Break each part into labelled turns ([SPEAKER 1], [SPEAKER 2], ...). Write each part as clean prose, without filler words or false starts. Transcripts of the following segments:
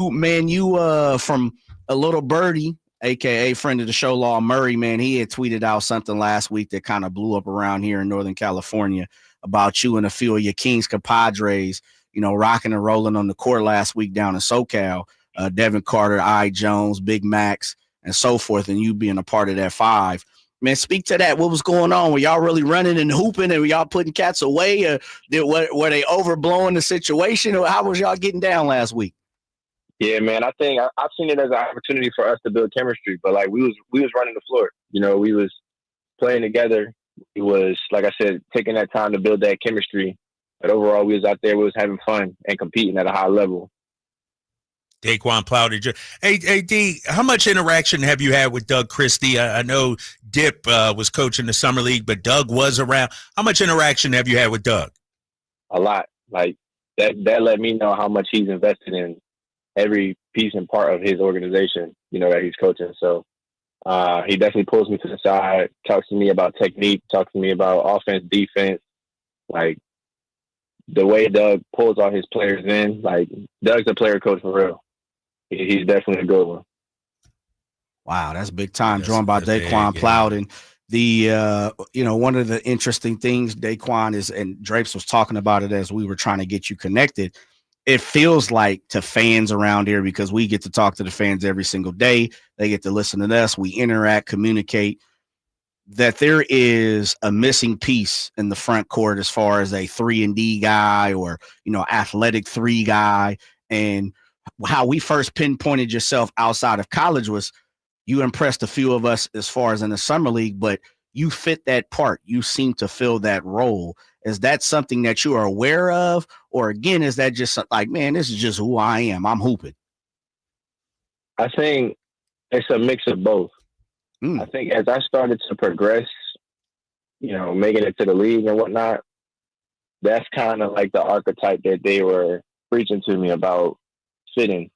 [SPEAKER 1] Man, you from a little birdie, aka friend of the show, Law Murray, man, he had tweeted out something last week that kind of blew up around here in Northern California about you and a few of your Kings compadres, rocking and rolling on the court last week down in SoCal. Devin Carter, I. Jones, Big Max, and so forth, and you being a part of that five. Man, speak to that. What was going on? Were y'all really running and hooping, and were y'all putting cats away? Were they overblowing the situation, or how was y'all getting down last week?
[SPEAKER 2] Yeah, man, I think I've seen it as an opportunity for us to build chemistry. But like we was running the floor. We was playing together. It was, like I said, taking that time to build that chemistry. But overall, we was out there. We was having fun and competing at a high level.
[SPEAKER 3] Daeqwon Plowden. Hey, D, how much interaction have you had with Doug Christie? I know Dip was coaching the summer league, but Doug was around. How much interaction have you had with Doug?
[SPEAKER 2] A lot. Like that let me know how much he's invested in every piece and part of his organization, that he's coaching. So he definitely pulls me to the side, talks to me about technique, talks to me about offense, defense. Like the way Doug pulls all his players in, like Doug's a player coach for real. He's definitely a good one.
[SPEAKER 1] Wow, that's big time. Joined by Daeqwon Plowden. The one of the interesting things, Daeqwon, is, and Drapes was talking about it as we were trying to get you connected. It feels like to fans around here, because we get to talk to the fans every single day. They get to listen to us. We interact, communicate, that there is a missing piece in the front court as far as a 3-and-D guy or, athletic 3 guy. And how we first pinpointed yourself outside of college was you impressed a few of us as far as in the summer league, but you fit that part. You seem to fill that role. Is that something that you are aware of? Or again, is that just like, man, this is just who I am. I'm hooping.
[SPEAKER 2] I think it's a mix of both. I think as I started to progress, making it to the league and whatnot, that's kind of like the archetype that they were preaching to me about fitting.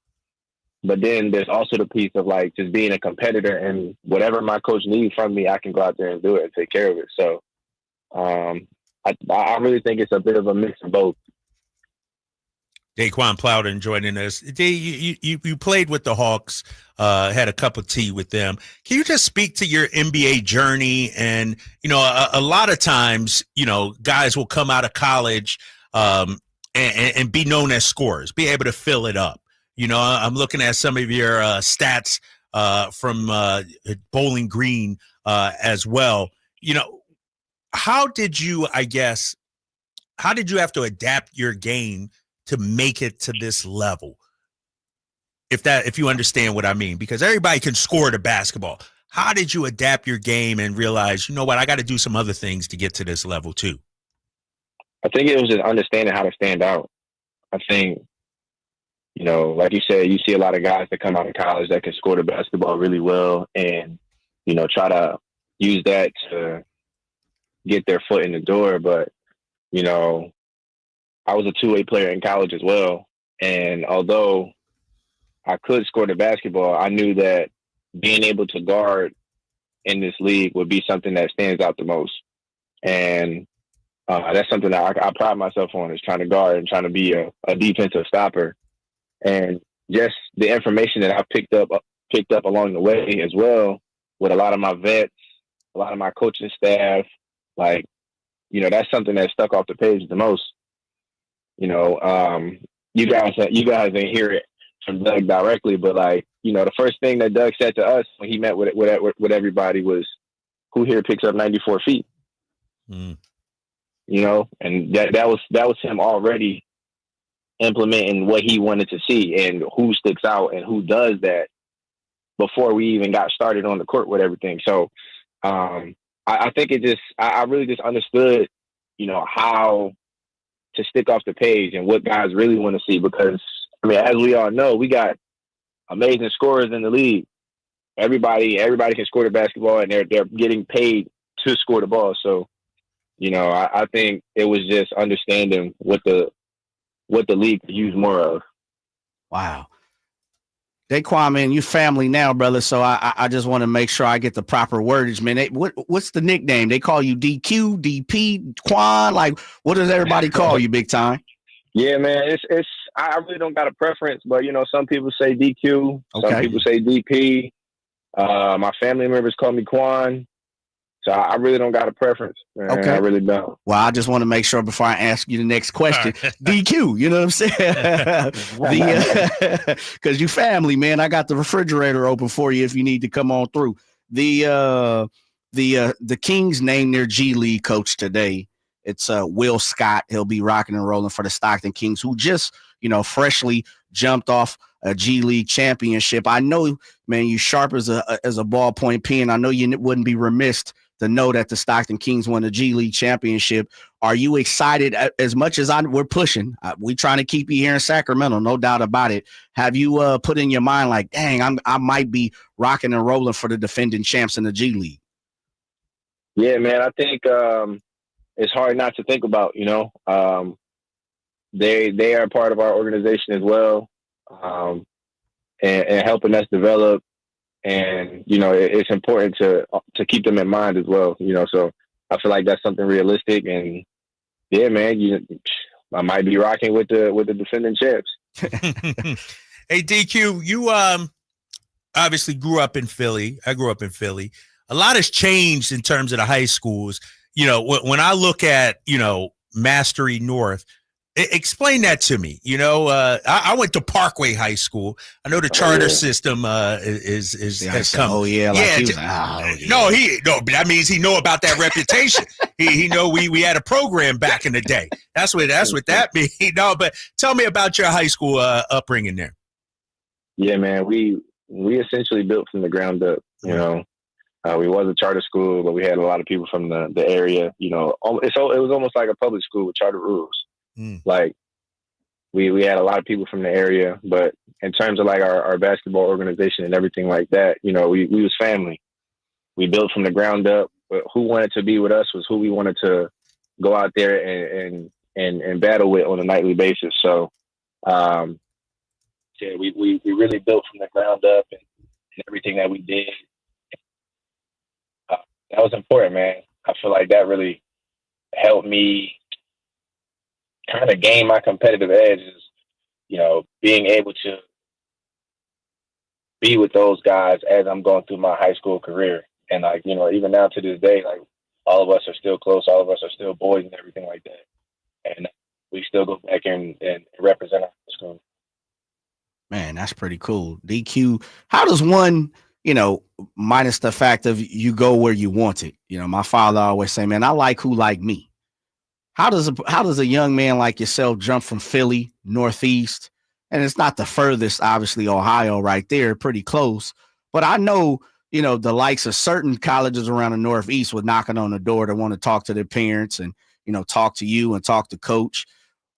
[SPEAKER 2] But then there's also the piece of like just being a competitor, and whatever my coach needs from me, I can go out there and do it and take care of it. So I really think it's a bit of a mix of both.
[SPEAKER 3] Daeqwon Plowden joining us. You played with the Hawks, had a cup of tea with them. Can you just speak to your NBA journey? And, a lot of times, guys will come out of college and be known as scorers, be able to fill it up. I'm looking at some of your stats from Bowling Green as well. How did you have to adapt your game to make it to this level? If you understand what I mean, because everybody can score the basketball. How did you adapt your game and realize, I got to do some other things to get to this level too?
[SPEAKER 2] I think it was just understanding how to stand out. I think, like you said, you see a lot of guys that come out of college that can score the basketball really well and, try to use that to get their foot in the door. But, I was a two-way player in college as well. And although I could score the basketball, I knew that being able to guard in this league would be something that stands out the most. And that's something that I pride myself on, is trying to guard and trying to be a defensive stopper. And just the information that I picked up along the way as well with a lot of my vets, a lot of my coaching staff, like, that's something that stuck off the page the most. You guys didn't hear it from Doug directly, but like, the first thing that Doug said to us when he met with everybody was, "Who here picks up 94 feet?" And that was him already implementing what he wanted to see and who sticks out and who does that before we even got started on the court with everything. So I think I really just understood, how to stick off the page and what guys really want to see, because as we all know, we got amazing scorers in the league. Everybody can score the basketball, and they're getting paid to score the ball. So, I think it was just understanding what the league could use more of.
[SPEAKER 1] Wow. Daeqwon, man, you family now, brother. So I just want to make sure I get the proper wordage, man. What's the nickname? They call you DQ, DP, Quan? Like, what does everybody call you, big time?
[SPEAKER 2] Yeah, man. I really don't got a preference, but, you know, some people say DQ,
[SPEAKER 1] Okay.
[SPEAKER 2] some people say DP. My family members call me Quan. So I really don't got a preference, man.
[SPEAKER 1] Okay.
[SPEAKER 2] I really don't.
[SPEAKER 1] Well, I just want to make sure before I ask you the next question, DQ, you know what I'm saying? Because you family, man. I got the refrigerator open for you if you need to come on through. The Kings named their G League coach today. It's Will Scott. He'll be rocking and rolling for the Stockton Kings, who just, you know, freshly jumped off a G League championship. I know, man, you sharp as a ballpoint pen. I know you wouldn't be remiss to know that the Stockton Kings won the G League championship. Are you excited as much as we're pushing? We trying to keep you here in Sacramento, no doubt about it. Have you put in your mind like, dang, I might be rocking and rolling for the defending champs in the G League?
[SPEAKER 2] Yeah, man, I think it's hard not to think about, you know. They are part of our organization as well, and helping us develop. And, you know, it's important to keep them in mind as well, you know. So I feel like that's something realistic. And yeah, man, I might be rocking with the defending champs.
[SPEAKER 3] Hey, DQ, you obviously grew up in Philly. I grew up in Philly. A lot has changed in terms of the high schools. You know, when I look at, you know, Mastery North, explain that to me. You know, I went to Parkway High School. I know the charter system has come.
[SPEAKER 1] Oh yeah,
[SPEAKER 3] No, that means he know about that reputation. he know we had a program back in the day. That's what that means. No, but tell me about your high school upbringing there.
[SPEAKER 2] Yeah, man, we essentially built from the ground up. You know, we was a charter school, but we had a lot of people from the area. You know, it was almost like a public school with charter rules. Like we had a lot of people from the area, but in terms of like our basketball organization and everything like that, you know, we was family. We built from the ground up. But who wanted to be with us was who we wanted to go out there and battle with on a nightly basis. So, yeah, we really built from the ground up and everything that we did. That was important, man. I feel like that really helped me kind of gain my competitive edge, is, you know, being able to be with those guys as I'm going through my high school career. And like, you know, even now to this day, like all of us are still close. All of us are still boys and everything like that. And we still go back and represent our school.
[SPEAKER 1] Man, that's pretty cool. DQ, how does one, you know, minus the fact of you go where you want it? You know, my father always say, man, I like who like me. How does a young man like yourself jump from Philly, Northeast, and it's not the furthest, obviously, Ohio right there, pretty close. But I know, you know, the likes of certain colleges around the Northeast were knocking on the door to want to talk to their parents and, you know, talk to you and talk to coach.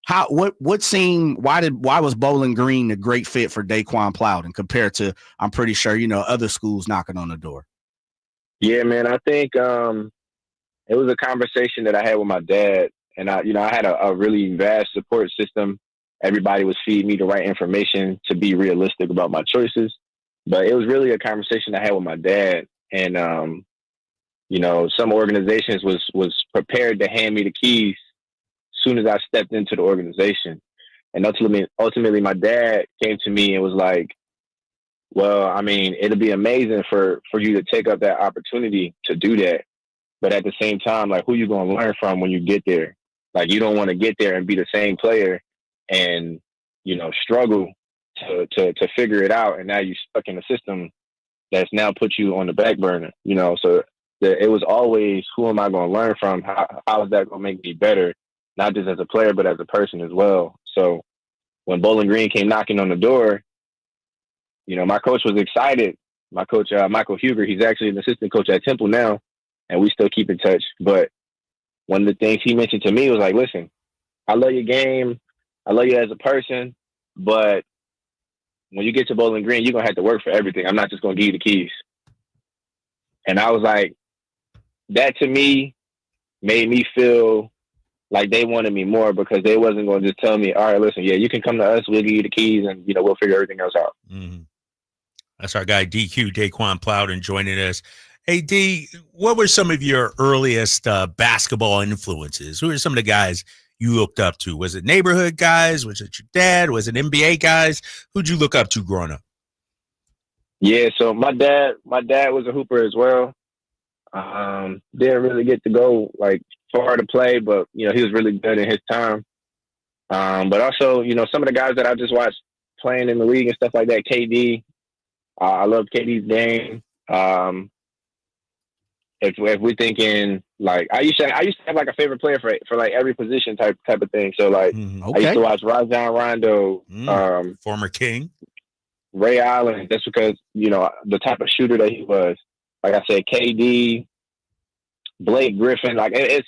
[SPEAKER 1] Why was Bowling Green a great fit for Daeqwon Plowden compared to, I'm pretty sure, you know, other schools knocking on the door?
[SPEAKER 2] Yeah, man, I think it was a conversation that I had with my dad. And I had a really vast support system. Everybody was feeding me the right information to be realistic about my choices. But it was really a conversation I had with my dad. And, you know, some organizations was prepared to hand me the keys as soon as I stepped into the organization. And ultimately, my dad came to me and was like, well, I mean, it'll be amazing for you to take up that opportunity to do that. But at the same time, like, who you going to learn from when you get there? Like, you don't want to get there and be the same player and, you know, struggle to figure it out. And now you're stuck in a system that's now put you on the back burner, you know? So it was always, who am I going to learn from? How is that going to make me better? Not just as a player, but as a person as well. So when Bowling Green came knocking on the door, you know, my coach was excited. My coach, Michael Huger, he's actually an assistant coach at Temple now, and we still keep in touch. But one of the things he mentioned to me was like, listen, I love your game. I love you as a person. But when you get to Bowling Green, you're going to have to work for everything. I'm not just going to give you the keys. And I was like, that to me made me feel like they wanted me more, because they wasn't going to just tell me, all right, listen, yeah, you can come to us. We'll give you the keys and, you know, we'll figure everything else out.
[SPEAKER 3] Mm-hmm. That's our guy, DQ, Daeqwon Plowden, joining us. Hey, D, what were some of your earliest basketball influences? Who are some of the guys you looked up to? Was it neighborhood guys? Was it your dad? Was it NBA guys? Who'd you look up to growing up?
[SPEAKER 2] Yeah, so my dad was a hooper as well. Didn't really get to go like far to play, but he was really good in his time. But also, some of the guys that I just watched playing in the league and stuff like that, KD. I love KD's game. If we're thinking like I used to have like a favorite player for like every position type of thing. So like I used to watch Rajon Rondo,
[SPEAKER 3] former King,
[SPEAKER 2] Ray Allen, just because the type of shooter that he was. Like I said, KD, Blake Griffin. Like I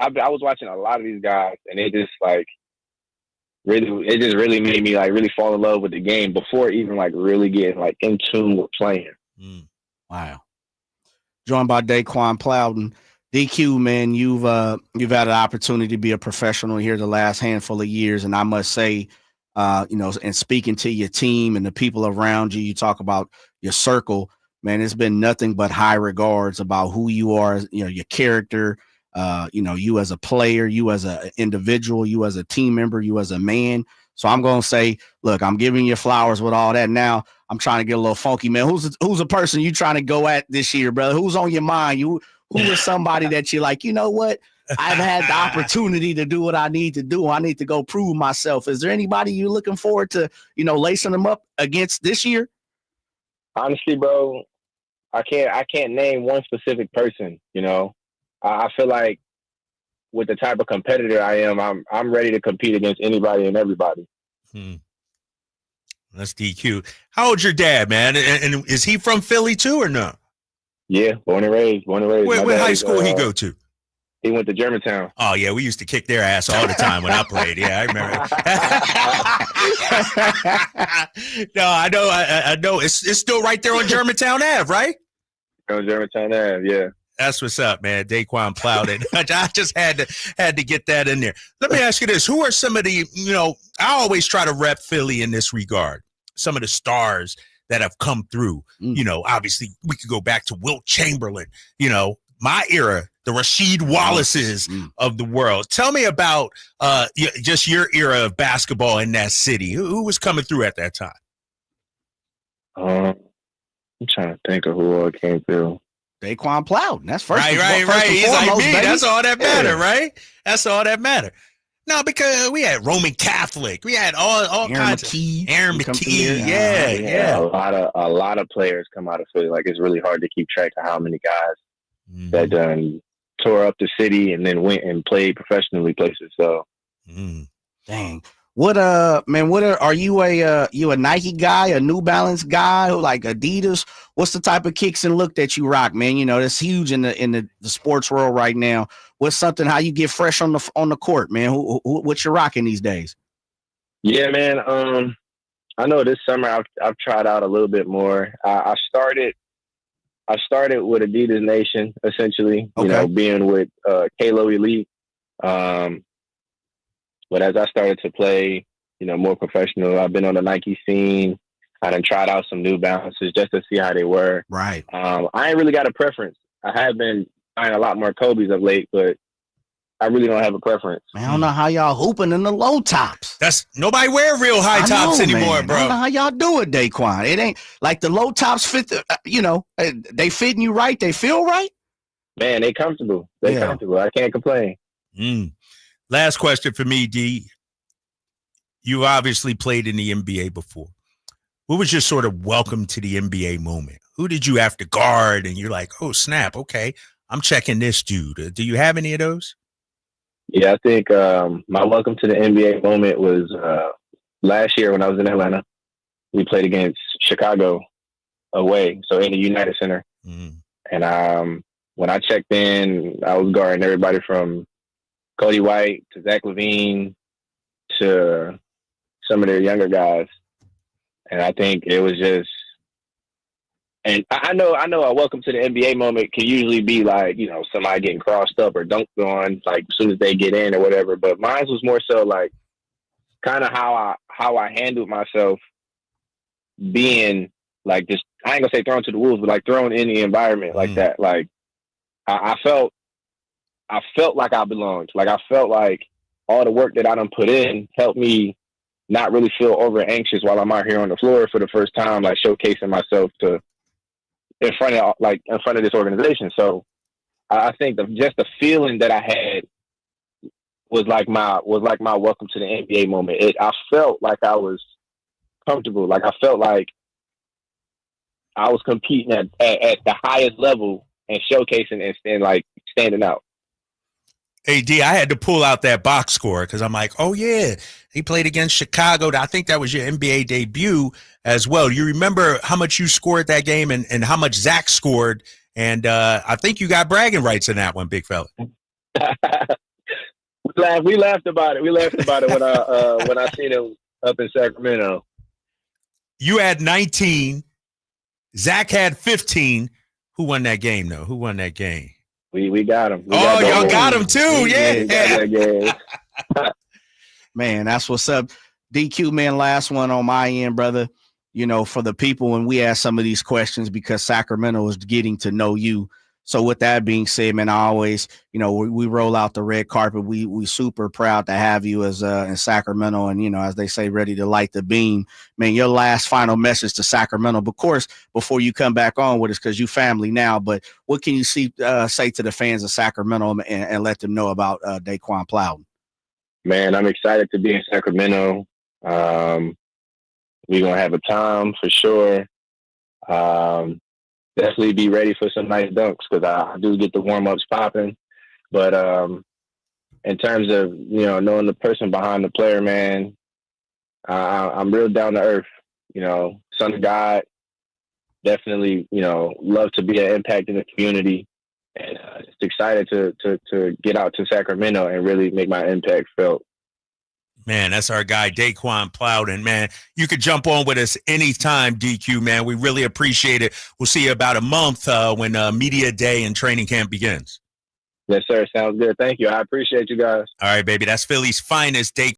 [SPEAKER 2] was watching a lot of these guys, and it just really made me like really fall in love with the game before even like really getting like in tune with playing.
[SPEAKER 1] Wow. Joined by Daeqwon Plowden. DQ, man, you've had an opportunity to be a professional here the last handful of years, and I must say, and speaking to your team and the people around you, you talk about your circle, man, it's been nothing but high regards about who you are, your character, you as a player, you as an individual, you as a team member, you as a man. So I'm going to say, look, I'm giving you flowers with all that. Now I'm trying to get a little funky, man. Who's a person you trying to go at this year, brother? Who's on your mind? Who is somebody that you're like, you know what? I've had the opportunity to do what I need to do. I need to go prove myself. Is there anybody you're looking forward to, lacing them up against this year?
[SPEAKER 2] Honestly, bro, I can't name one specific person. I feel like with the type of competitor I am, I'm ready to compete against anybody and everybody.
[SPEAKER 3] That's DQ. How old's your dad, man? And is he from Philly too, or no?
[SPEAKER 2] Yeah, born and raised.
[SPEAKER 3] What high school he go to?
[SPEAKER 2] He went to Germantown.
[SPEAKER 3] Oh yeah, we used to kick their ass all the time when I played. Yeah, I remember. No, I know. It's still right there on Germantown Ave, right?
[SPEAKER 2] On Germantown Ave, yeah.
[SPEAKER 3] That's what's up, man. Daeqwon Plowden. I just had to get that in there. Let me ask you this: who are some of the I always try to rep Philly in this regard. Some of the stars that have come through. Obviously we could go back to Wilt Chamberlain. My era, the Rasheed Wallaces of the world. Tell me about just your era of basketball in that city. Who was coming through at that time?
[SPEAKER 2] I'm trying to think of who all came through.
[SPEAKER 1] Daeqwon Plowden. That's first.
[SPEAKER 3] Right. He's like me.
[SPEAKER 1] Baby.
[SPEAKER 3] That's all that matter, right? That's all that matter. No, because we had Roman Catholic. We had all kinds of Aaron McKee. Yeah.
[SPEAKER 2] A lot of players come out of Philly. Like it's really hard to keep track of how many guys that done tore up the city and then went and played professionally places. So,
[SPEAKER 1] dang. Are you a Nike guy, a New Balance guy, or like Adidas? What's the type of kicks and look that you rock, man? That's huge in the sports world right now. What's something how you get fresh on the court, man? What you rocking these days?
[SPEAKER 2] Yeah, man. I know this summer I've tried out a little bit more. I started with Adidas Nation, essentially.
[SPEAKER 1] Okay.
[SPEAKER 2] Being with Kalo Elite. But as I started to play, more professional, I've been on the Nike scene. I done tried out some New Balances just to see how they were.
[SPEAKER 1] Right.
[SPEAKER 2] I ain't really got a preference. I have been buying a lot more Kobe's of late, but I really don't have a preference.
[SPEAKER 1] Man, I don't know how y'all hooping in the low tops.
[SPEAKER 3] That's nobody wear real high tops anymore,
[SPEAKER 1] man.
[SPEAKER 3] bro.
[SPEAKER 1] I don't know how y'all do it, Daeqwon. It ain't like the low tops fit. They fitting you right. They feel right.
[SPEAKER 2] Man, they comfortable. Comfortable. I can't complain.
[SPEAKER 3] Last question for me, D. You obviously played in the NBA before. What was your sort of welcome to the NBA moment? Who did you have to guard? And you're like, oh, snap. Okay, I'm checking this dude. Do you have any of those?
[SPEAKER 2] Yeah, I think my welcome to the NBA moment was last year when I was in Atlanta. We played against Chicago away, so in the United Center. And when I checked in, I was guarding everybody from Cody White to Zach LaVine to some of their younger guys. And I think it was just, and I know a welcome to the NBA moment can usually be like, somebody getting crossed up or dunked on, like as soon as they get in or whatever. But mine was more so like kind of how I handled myself being like just, I ain't gonna say thrown to the wolves, but like thrown in the environment like that. Like I felt like I belonged. Like I felt like all the work that I done put in helped me not really feel over anxious while I'm out here on the floor for the first time, like showcasing myself in front of this organization. So I think just the feeling that I had was like my welcome to the NBA moment. I felt like I was comfortable. Like I felt like I was competing at the highest level and showcasing and like standing out.
[SPEAKER 3] Hey, D, I had to pull out that box score because I'm like, oh, yeah, he played against Chicago. I think that was your NBA debut as well. You remember how much you scored that game and how much Zach scored? And I think you got bragging rights in that one, big fella.
[SPEAKER 2] We laughed about it. We laughed about it when I seen him up in Sacramento.
[SPEAKER 3] You had 19. Zach had 15. Who won that game, though? Who won that game?
[SPEAKER 2] We got him.
[SPEAKER 3] Y'all got him too. Yeah.
[SPEAKER 1] Man, that's what's up. DQ, man, last one on my end, brother. You know, for the people, when we ask some of these questions, because Sacramento is getting to know you. So with that being said, man, I always, you know, we roll out the red carpet. We super proud to have you as in Sacramento, and, you know, as they say, ready to light the beam. Man, your last final message to Sacramento, of course, before you come back on with us, because you family now. But what can you say to the fans of Sacramento and let them know about Daeqwon Plowden?
[SPEAKER 2] Man, I'm excited to be in Sacramento. We're gonna have a time for sure. Definitely be ready for some nice dunks because I do get the warm-ups popping. But in terms of, you know, knowing the person behind the player, man, I'm real down to earth. You know, son of God, definitely, you know, love to be an impact in the community. And just excited to get out to Sacramento and really make my impact felt.
[SPEAKER 3] Man, that's our guy, Daeqwon Plowden, man. You could jump on with us anytime, DQ, man. We really appreciate it. We'll see you about a month when media day and training camp begins.
[SPEAKER 2] Yes, sir. Sounds good. Thank you. I appreciate you guys.
[SPEAKER 3] All right, baby. That's Philly's finest, Daeqwon.